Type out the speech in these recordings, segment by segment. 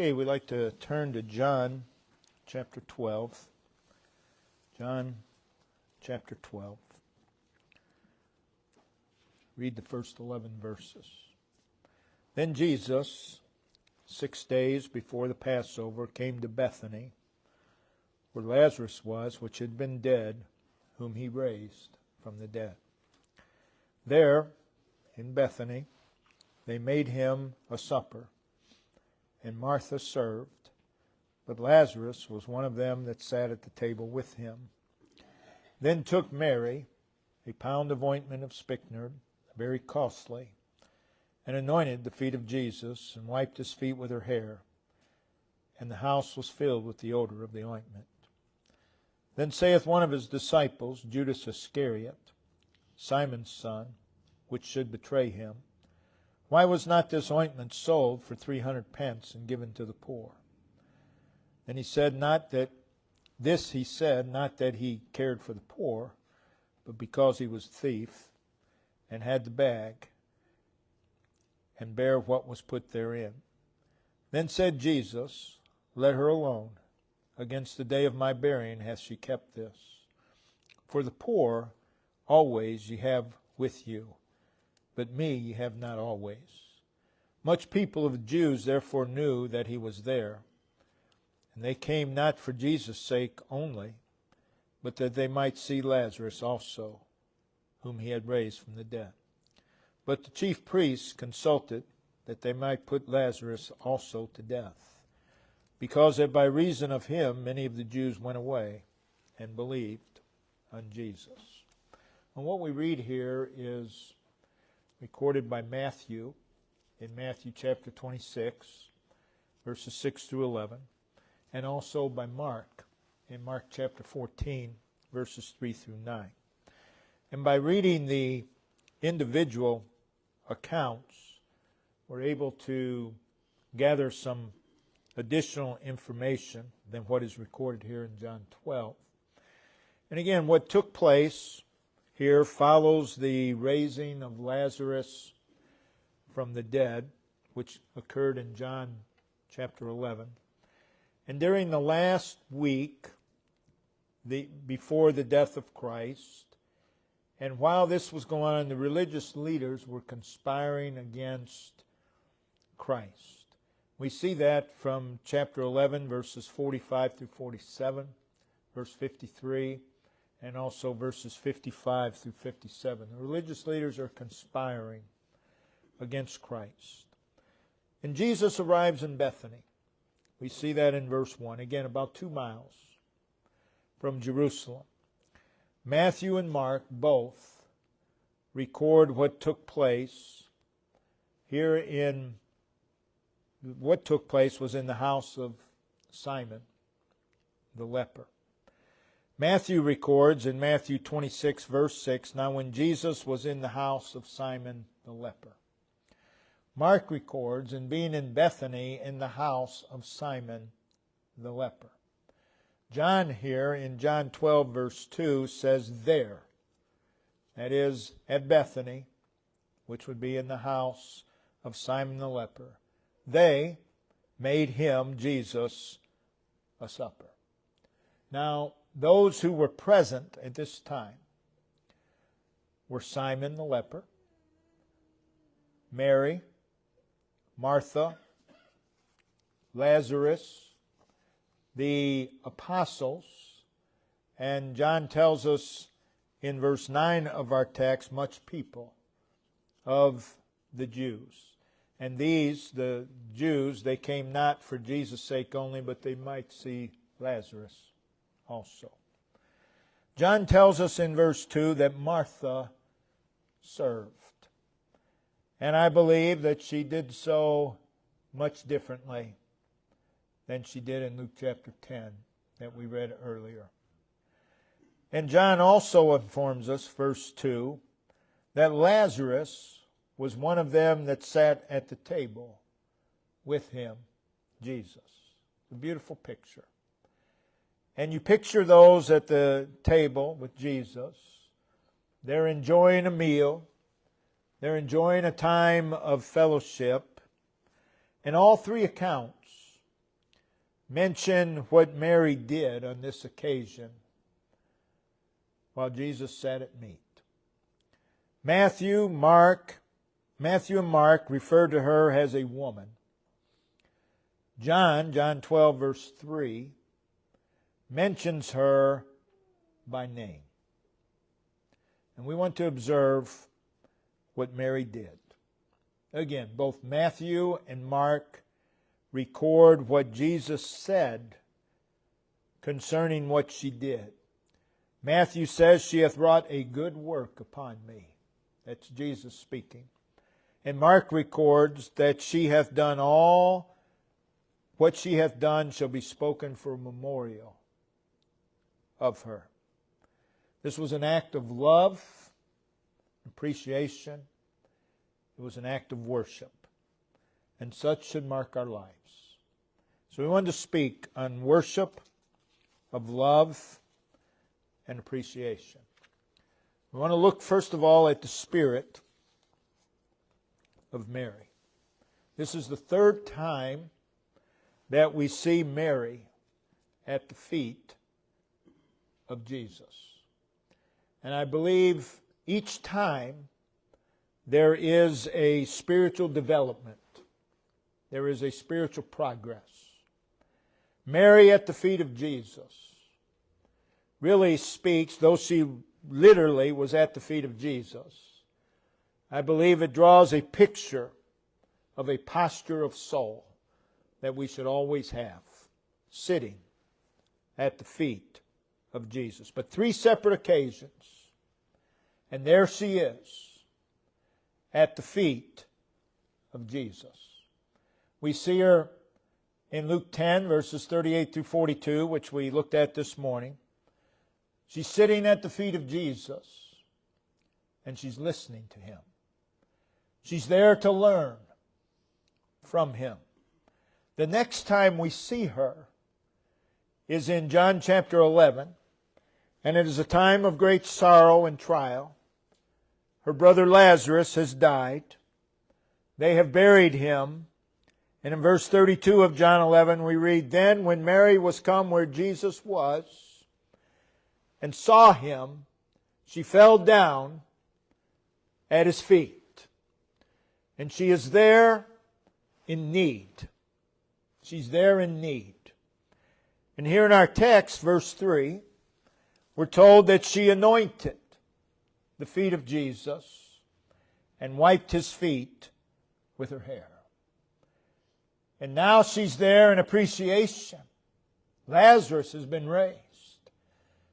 Okay, we'd like to turn to John chapter 12. John chapter 12. Read the first 11 verses. Then Jesus, 6 days before the Passover, came to Bethany, where Lazarus was, which had been dead, whom he raised from the dead. There, in Bethany, they made him a supper, and Martha served, but Lazarus was one of them that sat at the table with him. Then took Mary a pound of ointment of spikenard, very costly, and anointed the feet of Jesus, and wiped his feet with her hair. And the house was filled with the odor of the ointment. Then saith one of his disciples, Judas Iscariot, Simon's son, which should betray him, Why was not this ointment sold for 300 pence and given to the poor? And he said, not that he cared for the poor, but because he was a thief, and had the bag, and bare what was put therein. Then said Jesus, Let her alone. Against the day of my burying hath she kept this. For the poor always ye have with you, but me ye have not always. Much people of the Jews therefore knew that he was there. And they came not for Jesus' sake only, but that they might see Lazarus also, whom he had raised from the dead. But the chief priests consulted that they might put Lazarus also to death, because that by reason of him many of the Jews went away and believed on Jesus. And what we read here is recorded by Matthew in Matthew chapter 26, verses 6 through 11, and also by Mark in Mark chapter 14, verses 3 through 9. And by reading the individual accounts, we're able to gather some additional information than what is recorded here in John 12. And again, what took place here follows the raising of Lazarus from the dead, which occurred in John chapter 11. And during the last week before the death of Christ, and while this was going on, the religious leaders were conspiring against Christ. We see that from chapter 11, verses 45 through 47, verse 53, and also verses 55 through 57. The religious leaders are conspiring against Christ. And Jesus arrives in Bethany. We see that in verse 1, again about 2 miles from Jerusalem. Matthew and Mark both record what took place here in what took place was in the house of Simon the leper. Matthew records in Matthew 26, verse 6, Now when Jesus was in the house of Simon the leper. Mark records, in being in Bethany in the house of Simon the leper. John here in John 12, verse 2 says there. That is, at Bethany, which would be in the house of Simon the leper. They made him, Jesus, a supper. Now, those who were present at this time were Simon the leper, Mary, Martha, Lazarus, the apostles, and John tells us in verse 9 of our text, much people of the Jews. And these, the Jews, they came not for Jesus' sake only, but they might see Lazarus also. John tells us in verse 2 that Martha served. And I believe that she did so much differently than she did in Luke chapter 10 that we read earlier. And John also informs us, verse 2, that Lazarus was one of them that sat at the table with him, Jesus. A beautiful picture. And you picture those at the table with Jesus. They're enjoying a meal. They're enjoying a time of fellowship. And all 3 accounts mention what Mary did on this occasion while Jesus sat at meat. Matthew and Mark refer to her as a woman. John 12 verse 3, mentions her by name. And we want to observe what Mary did. Again, both Matthew and Mark record what Jesus said concerning what she did. Matthew says, "She hath wrought a good work upon me." That's Jesus speaking. And Mark records that she hath done all what she hath done shall be spoken for a memorial of her. This was an act of love, appreciation. It was an act of worship. And such should mark our lives. So we wanted to speak on worship, of love, and appreciation. We want to look first of all at the spirit of Mary. This is the third time that we see Mary at the feet of Jesus. And I believe each time there is a spiritual development. There is a spiritual progress. Mary at the feet of Jesus really speaks, though she literally was at the feet of Jesus, I believe it draws a picture of a posture of soul that we should always have, sitting at the feet of Jesus. But three separate occasions, and there she is, at the feet of Jesus. We see her in Luke 10, verses 38 through 42, which we looked at this morning. She's sitting at the feet of Jesus, and she's listening to Him. She's there to learn from Him. The next time we see her is in John chapter 11, and it is a time of great sorrow and trial. Her brother Lazarus has died. They have buried him. And in verse 32 of John 11 we read, "Then when Mary was come where Jesus was, and saw Him, she fell down at His feet." And she is there in need. She's there in need. And here in our text, verse 3, we're told that she anointed the feet of Jesus and wiped His feet with her hair. And now she's there in appreciation. Lazarus has been raised.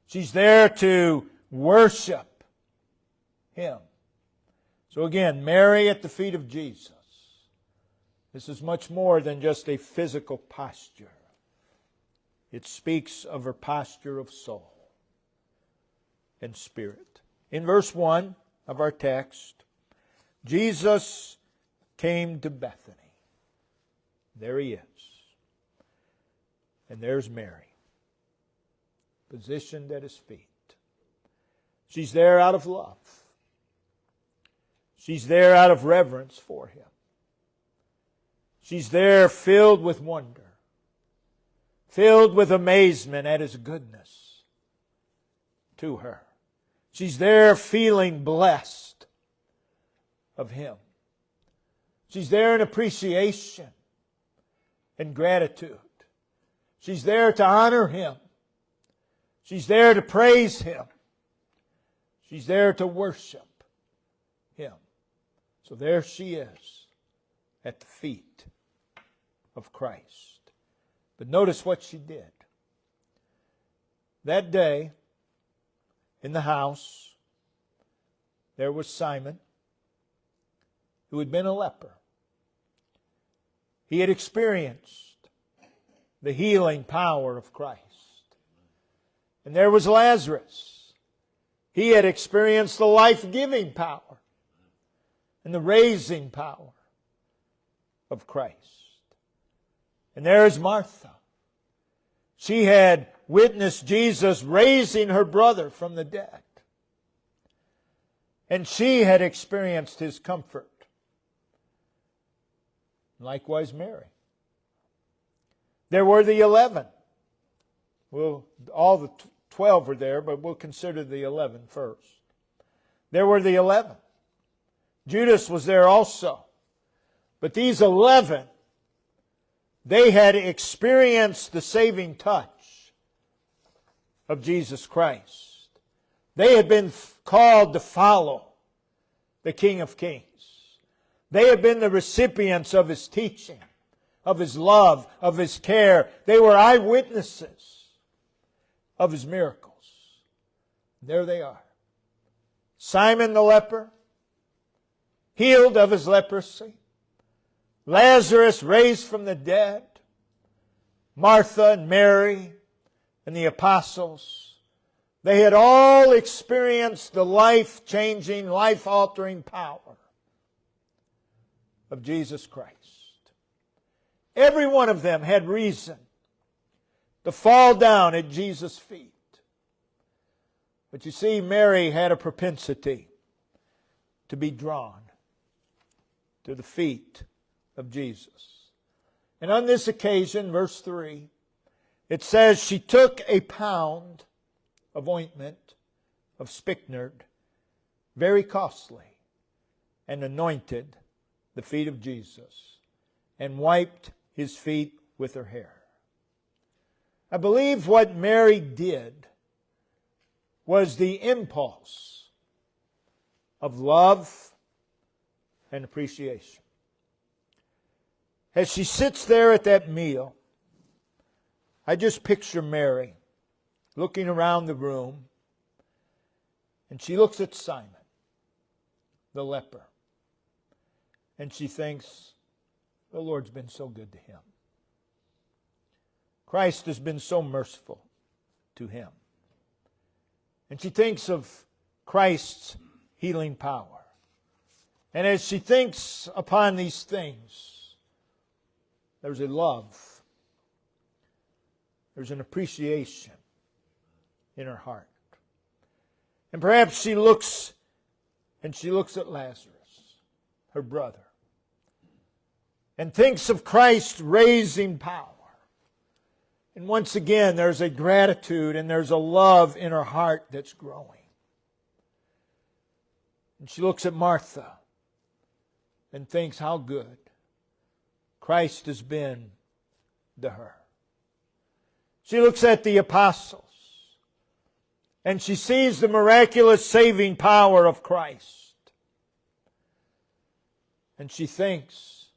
She's there to worship Him. So again, Mary at the feet of Jesus. This is much more than just a physical posture. It speaks of her posture of soul and spirit. In verse 1 of our text, Jesus came to Bethany. There He is. And there's Mary, positioned at His feet. She's there out of love. She's there out of reverence for Him. She's there filled with wonder, filled with amazement at His goodness to her. She's there feeling blessed of Him. She's there in appreciation and gratitude. She's there to honor Him. She's there to praise Him. She's there to worship Him. So there she is at the feet of Christ. But notice what she did. That day, in the house, there was Simon, who had been a leper. He had experienced the healing power of Christ. And there was Lazarus. He had experienced the life-giving power and the raising power of Christ. And there is Martha. She had witnessed Jesus raising her brother from the dead. And she had experienced His comfort. Likewise Mary. There were the 11. Well, all the 12 were there, but we'll consider the 11 first. There were the 11. Judas was there also. But these 11, they had experienced the saving touch of Jesus Christ. They had been called to follow the King of Kings. They had been the recipients of His teaching, of His love, of His care. They were eyewitnesses of His miracles. There they are. Simon the leper, healed of his leprosy. Lazarus raised from the dead. Martha and Mary and the apostles. They had all experienced the life-changing, life-altering power of Jesus Christ. Every one of them had reason to fall down at Jesus' feet. But you see, Mary had a propensity to be drawn to the feet of Jesus. And on this occasion, verse 3, it says, she took a pound of ointment of spikenard, very costly, and anointed the feet of Jesus, and wiped His feet with her hair. I believe what Mary did was the impulse of love and appreciation. As she sits there at that meal, I just picture Mary looking around the room, and she looks at Simon, the leper, and she thinks, the Lord's been so good to him. Christ has been so merciful to him. And she thinks of Christ's healing power. And as she thinks upon these things, there's a love, there's an appreciation in her heart. And perhaps she looks at Lazarus, her brother, and thinks of Christ's raising power. And once again, there's a gratitude and there's a love in her heart that's growing. And she looks at Martha and thinks how good Christ has been to her. She looks at the apostles and she sees the miraculous saving power of Christ. And she thinks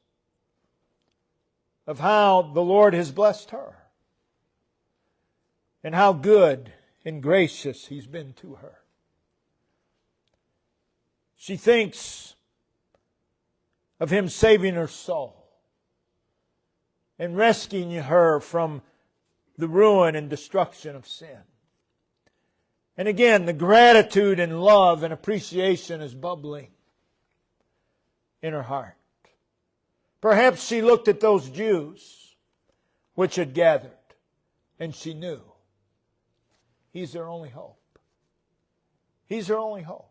of how the Lord has blessed her and how good and gracious He's been to her. She thinks of Him saving her soul and rescuing her from the ruin and destruction of sin. And again, the gratitude and love and appreciation is bubbling in her heart. Perhaps she looked at those Jews which had gathered, and she knew He's their only hope. He's their only hope.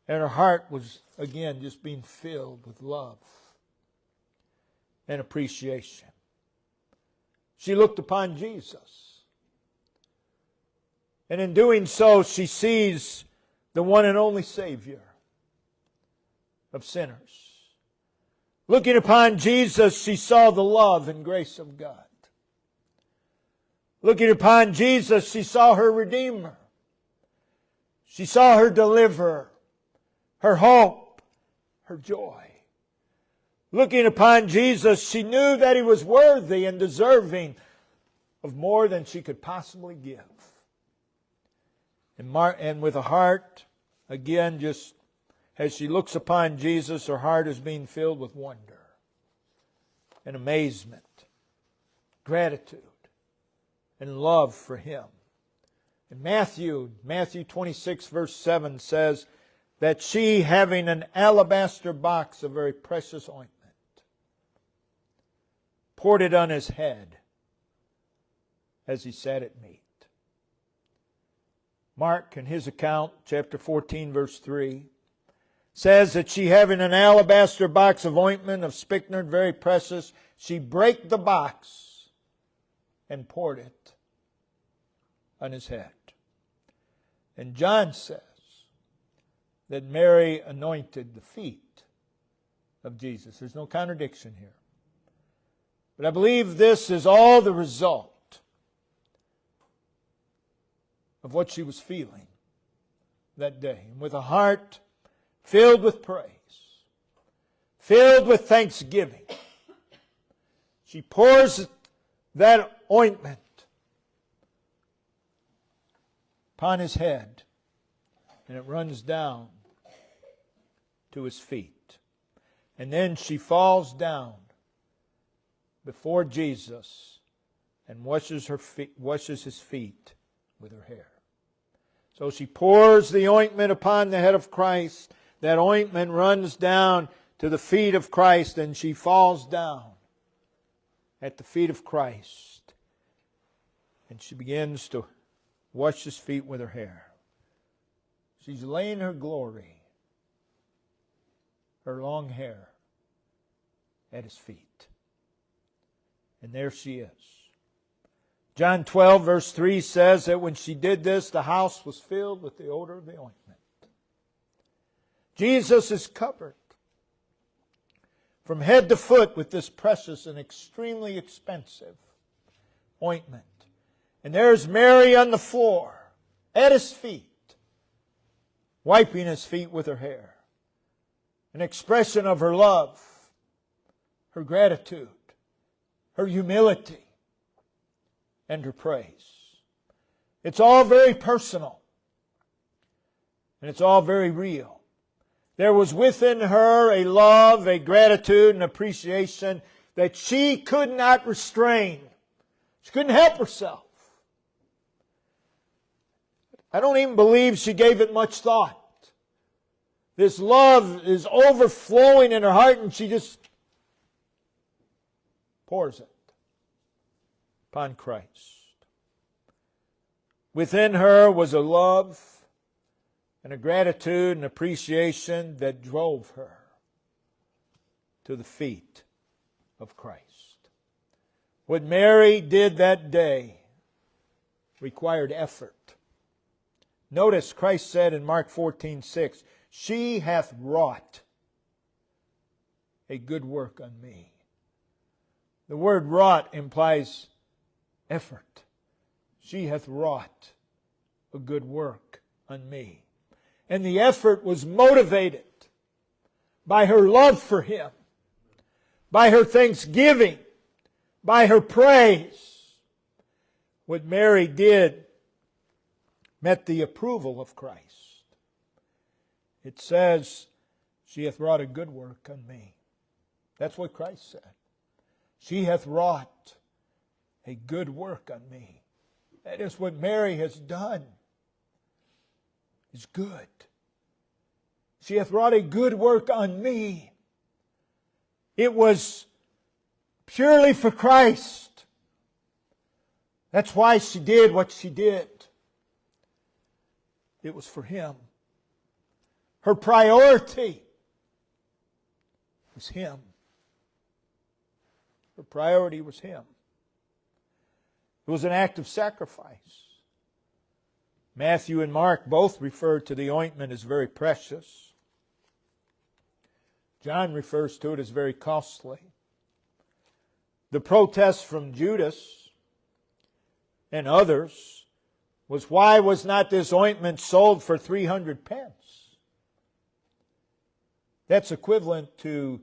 And her heart was, again, just being filled with love and appreciation. She looked upon Jesus. And in doing so, she sees the one and only Savior of sinners. Looking upon Jesus, she saw the love and grace of God. Looking upon Jesus, she saw her Redeemer. She saw her Deliverer, her hope, her joy. Looking upon Jesus, she knew that He was worthy and deserving of more than she could possibly give. And with a heart, again, just as she looks upon Jesus, her heart is being filled with wonder and amazement, gratitude, and love for Him. And Matthew 26 verse 7 says that she, having an alabaster box of very precious ointment, poured it on His head as He sat at meat. Mark, in his account, chapter 14, verse 3, says that she, having an alabaster box of ointment of spikenard, very precious, she brake the box and poured it on his head. And John says that Mary anointed the feet of Jesus. There's no contradiction here. But I believe this is all the result of what she was feeling that day. And with a heart filled with praise, filled with thanksgiving, she pours that ointment upon his head, and it runs down to his feet. And then she falls down before Jesus and washes his feet with her hair. So she pours the ointment upon the head of Christ. That ointment runs down to the feet of Christ, and she falls down at the feet of Christ. And she begins to wash his feet with her hair. She's laying her glory, her long hair, at his feet. And there she is. John 12 verse 3 says that when she did this, the house was filled with the odor of the ointment. Jesus is covered from head to foot with this precious and extremely expensive ointment. And there's Mary on the floor, at his feet, wiping his feet with her hair. An expression of her love, her gratitude, her humility, and her praise. It's all very personal. And it's all very real. There was within her a love, a gratitude, and appreciation that she could not restrain. She couldn't help herself. I don't even believe she gave it much thought. This love is overflowing in her heart, and she just pours it upon Christ. Within her was a love and a gratitude and appreciation that drove her to the feet of Christ. What Mary did that day required effort. Notice Christ said in Mark 14:6, "She hath wrought a good work on me." The word wrought implies effort. She hath wrought a good work on me. And the effort was motivated by her love for Him, by her thanksgiving, by her praise. What Mary did met the approval of Christ. It says, "She hath wrought a good work on me." That's what Christ said. She hath wrought a good work on me. That is what Mary has done. Is good. She hath wrought a good work on me. It was purely for Christ. That's why she did what she did. It was for Him. Her priority was Him. Her priority was Him. It was an act of sacrifice. Matthew and Mark both refer to the ointment as very precious. John refers to it as very costly. The protest from Judas and others was, why was not this ointment sold for 300 pence? That's equivalent to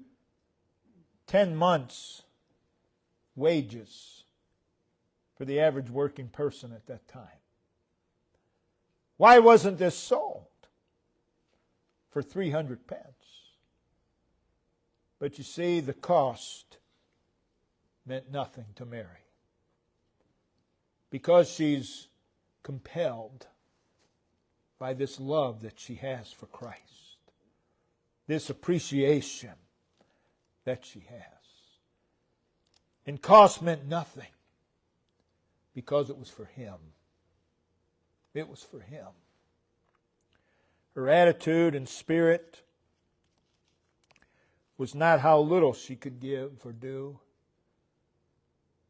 10 months' wages for the average working person at that time. Why wasn't this sold for 300 pence? But you see, the cost meant nothing to Mary, because she's compelled by this love that she has for Christ, this appreciation that she has. And cost meant nothing, because it was for Him. It was for Him. Her attitude and spirit was not how little she could give or do,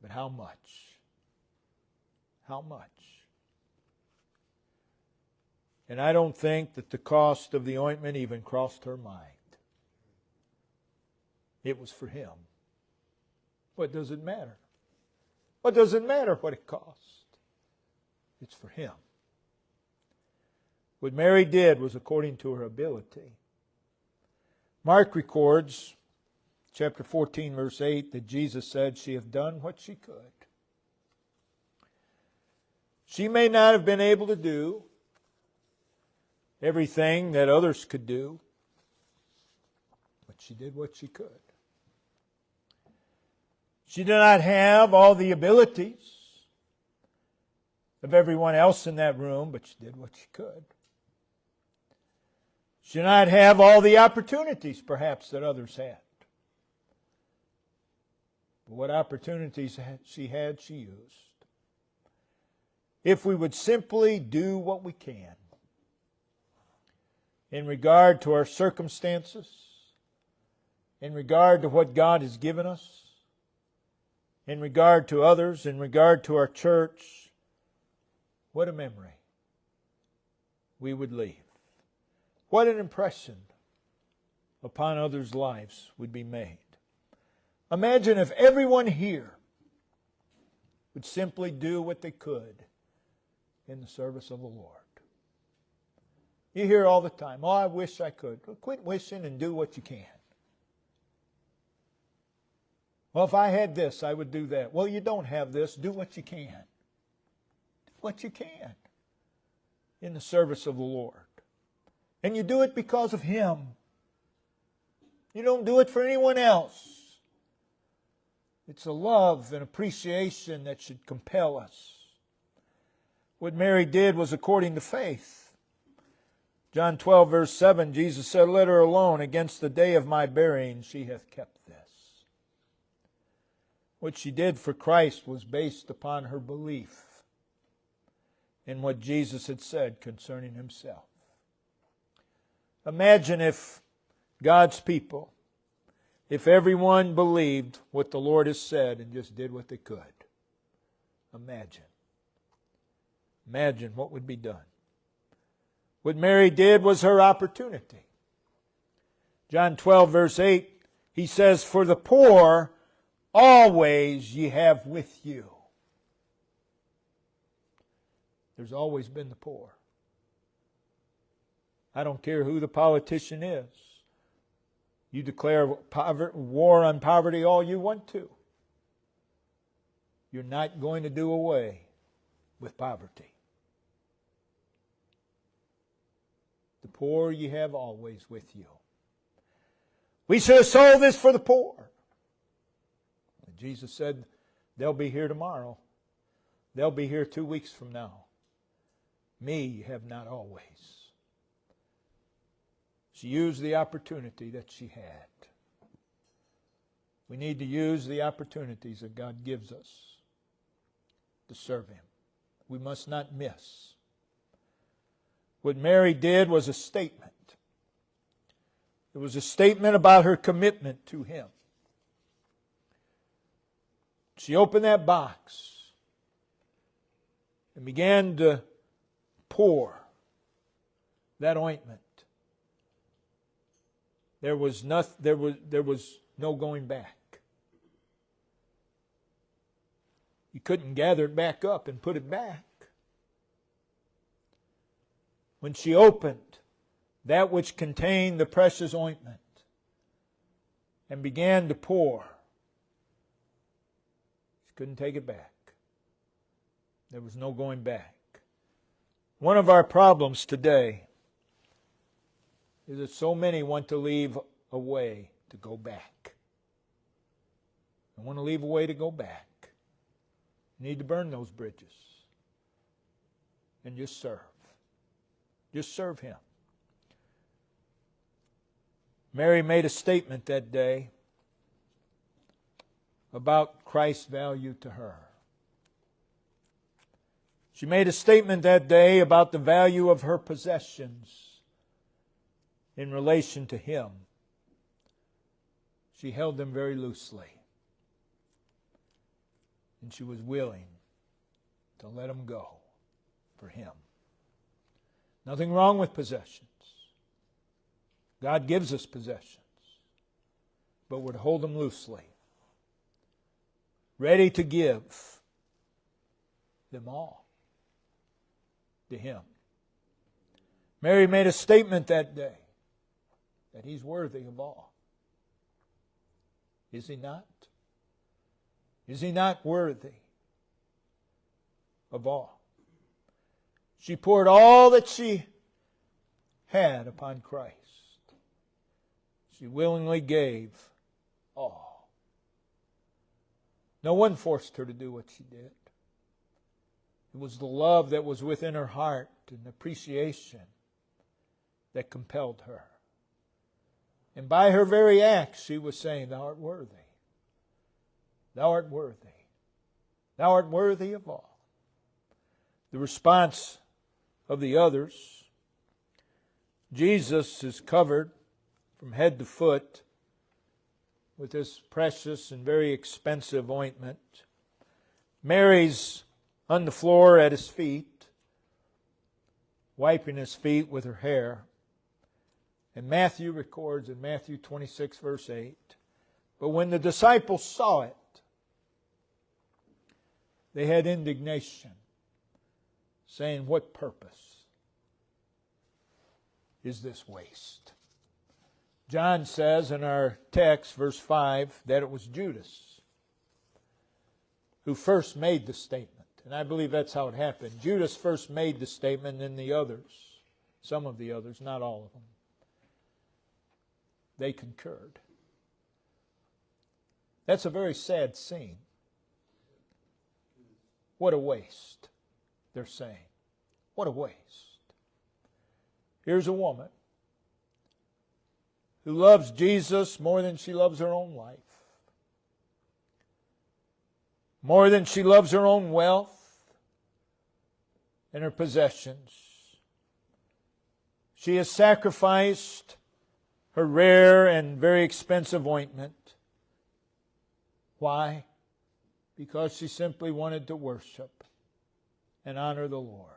but how much. How much. And I don't think that the cost of the ointment even crossed her mind. It was for Him. What does it matter? What does it matter what it cost? It's for Him. What Mary did was according to her ability. Mark records, chapter 14, verse 8, that Jesus said, "She hath done what she could." She may not have been able to do everything that others could do, but she did what she could. She did not have all the abilities of everyone else in that room, but she did what she could. She did not have all the opportunities, perhaps, that others had. But what opportunities she had, she used. If we would simply do what we can in regard to our circumstances, in regard to what God has given us, in regard to others, in regard to our church, what a memory we would leave. What an impression upon others' lives would be made. Imagine if everyone here would simply do what they could in the service of the Lord. You hear all the time, "Oh, I wish I could." Well, quit wishing and do what you can. "Well, if I had this, I would do that." Well, you don't have this. Do what you can. Do what you can in the service of the Lord. And you do it because of Him. You don't do it for anyone else. It's a love and appreciation that should compel us. What Mary did was according to faith. John 12, verse 7, Jesus said, "Let her alone. Against the day of my burying she hath kept this." What she did for Christ was based upon her belief in what Jesus had said concerning Himself. Imagine if God's people, if everyone believed what the Lord has said and just did what they could. Imagine. Imagine what would be done. What Mary did was her opportunity. John 12, verse 8, He says, "For the poor always ye have with you." There's always been the poor. I don't care who the politician is. You declare war on poverty all you want to. You're not going to do away with poverty. The poor you have always with you. We should have sold this for the poor. And Jesus said, "They'll be here tomorrow. They'll be here 2 weeks from now. Me you have not always." She used the opportunity that she had. We need to use the opportunities that God gives us to serve Him. We must not miss. What Mary did was a statement. It was a statement about her commitment to Him. She opened that box and began to pour that ointment. There was no going back. You couldn't gather it back up and put it back. When she opened that which contained the precious ointment and began to pour, she couldn't take it back. There was no going back. One of our problems today is that so many want to leave a way to go back. They want to leave a way to go back. You need to burn those bridges and just serve. Just serve Him. Mary made a statement that day about Christ's value to her. She made a statement that day about the value of her possessions in relation to Him. she held them very loosely. And she was willing to let them go for Him. Nothing wrong with possessions. God gives us possessions. But we're to hold them loosely. Ready to give them all to Him. Mary made a statement that day that He's worthy of all. Is He not? Is He not worthy of all? She poured all that she had upon Christ. She willingly gave all. No one forced her to do what she did. It was the love that was within her heart and appreciation that compelled her. And by her very acts, she was saying, Thou art worthy. Thou art worthy. Thou art worthy of all. The response of the others, Jesus is covered from head to foot with this precious and very expensive ointment. Mary's on the floor at His feet, wiping His feet with her hair. And Matthew records in Matthew 26, verse 8, but when the disciples saw it, they had indignation, saying, What purpose is this waste? John says in our text, verse 5, that it was Judas who first made the statement. And I believe that's how it happened. Judas first made the statement, and then the others, some of the others, not all of them, they concurred. That's a very sad scene. What a waste, they're saying. What a waste. Here's a woman who loves Jesus more than she loves her own life, more than she loves her own wealth and her possessions. She has sacrificed her rare and very expensive ointment. Why? Because she simply wanted to worship and honor the Lord.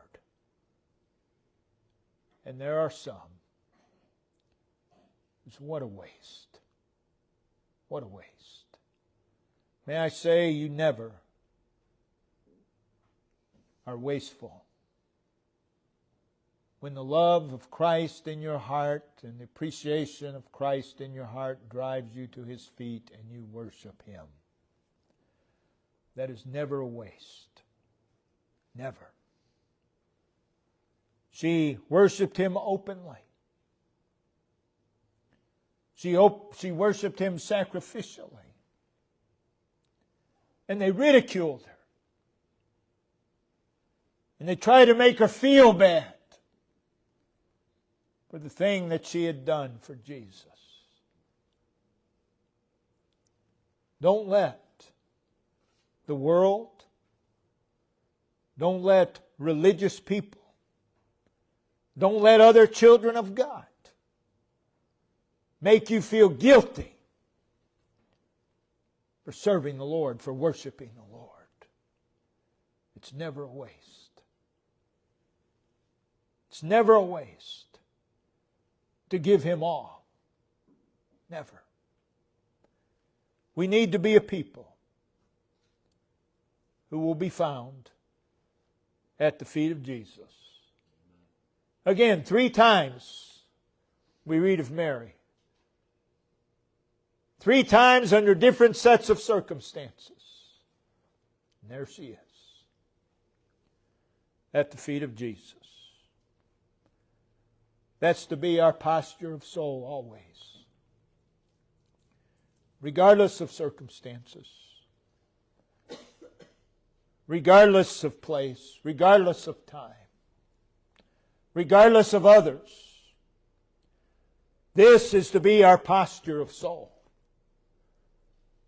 And there are some. What a waste. What a waste. May I say, you never are wasteful. When the love of Christ in your heart and the appreciation of Christ in your heart drives you to His feet and you worship Him. That is never a waste. Never. She worshiped Him openly. She worshiped Him sacrificially. And they ridiculed her. And they tried to make her feel bad for the thing that she had done for Jesus. Don't let the world, don't let religious people, don't let other children of God make you feel guilty for serving the Lord, for worshiping the Lord. It's never a waste. It's never a waste to give Him all. Never. We need to be a people who will be found at the feet of Jesus. Again, 3 times we read of Mary. 3 times under different sets of circumstances. And there she is. At the feet of Jesus. That's to be our posture of soul always. Regardless of circumstances. Regardless of place. Regardless of time. Regardless of others. This is to be our posture of soul.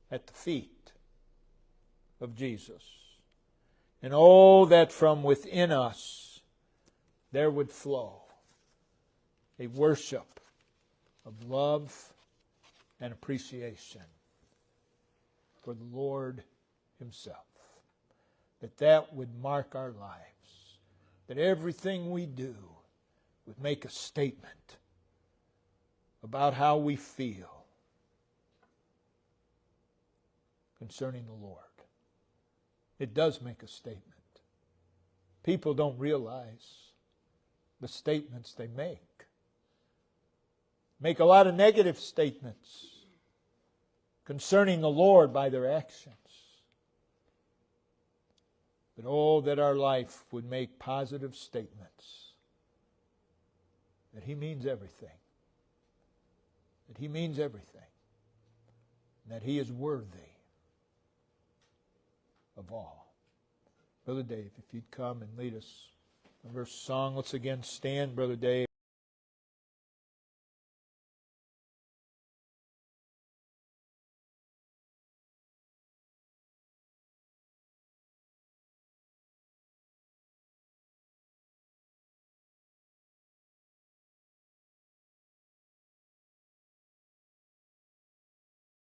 At the feet of Jesus. And oh, that from within us there would flow a worship of love and appreciation for the Lord Himself. That would mark our lives. That everything we do would make a statement about how we feel concerning the Lord. It does make a statement. People don't realize the statements they make. Make a lot of negative statements concerning the Lord by their actions. But oh, that our life would make positive statements. That He means everything. That He means everything. And that He is worthy of all. Brother Dave, if you'd come and lead us in verse song. Let's again stand, Brother Dave.